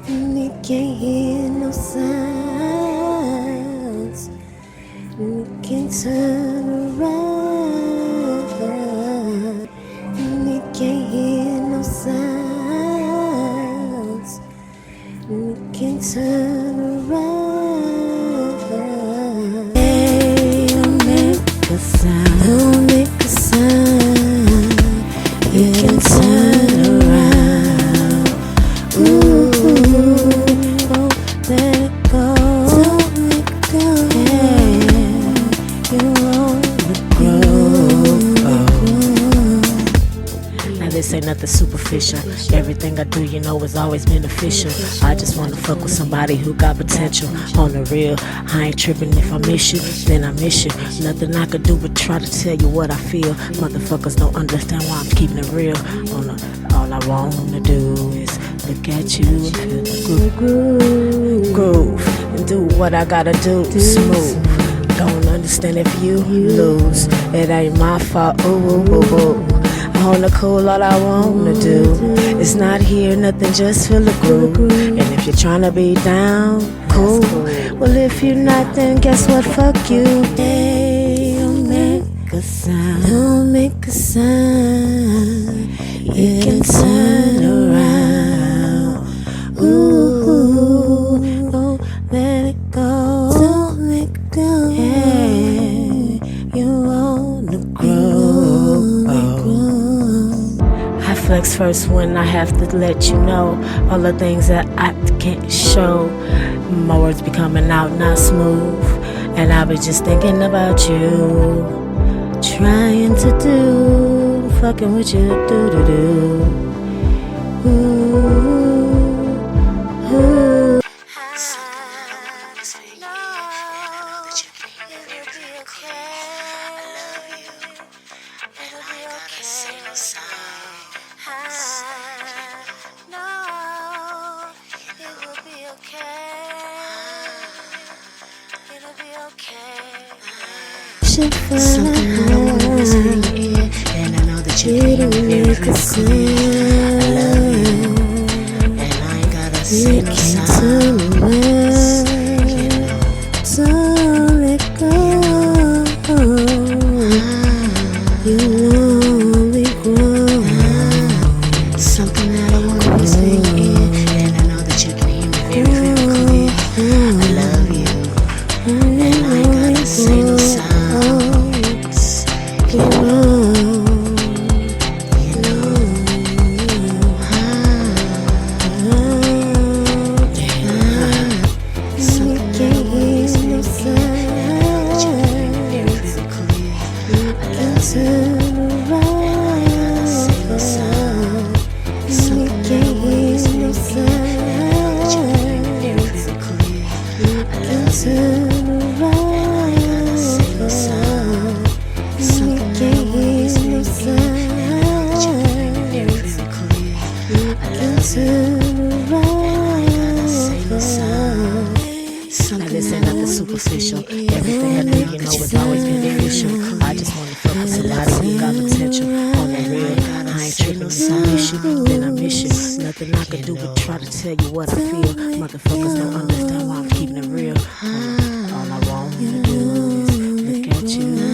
and you can't hear no sounds, and you can turn around, and you can't hear no sounds, and you can turn around. Hey, don't make a sound, don't make a sound, you can turn around. Ooh, don't let it go, don't let it go. Hey, you're on the grow. Now this ain't nothing superficial. Everything I do, you know, is always beneficial. I just wanna fuck with somebody who got potential. On the real, I ain't tripping if I miss you, then I miss you. Nothing I could do but try to tell you what I feel. Motherfuckers don't understand why I'm keeping it real. All I wanna do is look at you and feel the groove, and do what I gotta do, smooth. Don't understand if you lose, it ain't my fault. Ooh. On the cool, all I wanna do is not hear nothing, just feel the groove. And if you're tryna be down, cool. Well, if you're not, then guess what? Fuck you. Hey, don't make a sound, don't make a sound. You can turn around. Ooh, don't let it go, don't let it go. Hey, you're on the grow. I flex first when I have to let you know all the things that I can't show. My words be coming out not smooth, and I be just thinking about you, trying to do, fucking with you, do. Ooh. Something I don't wanna whisper in your ear, and I know that you can hear me very clear. I love you, and I ain't gotta say no sound. Don't let go. You only grow. Something I don't wanna whisper in your ear, and I know that you can hear me very clear. I love you, and I ain't gotta say no sound. Now this ain't nothing superficial. Everything I do, you know, is always beneficial. I just wanna fuck with somebody who got potential. On the real, I ain't tripping if I miss you, then I miss you. Nothing I can do but try to tell you what I feel. Motherfuckers don't understand why I'm keeping it real. All I wanna do is look at you.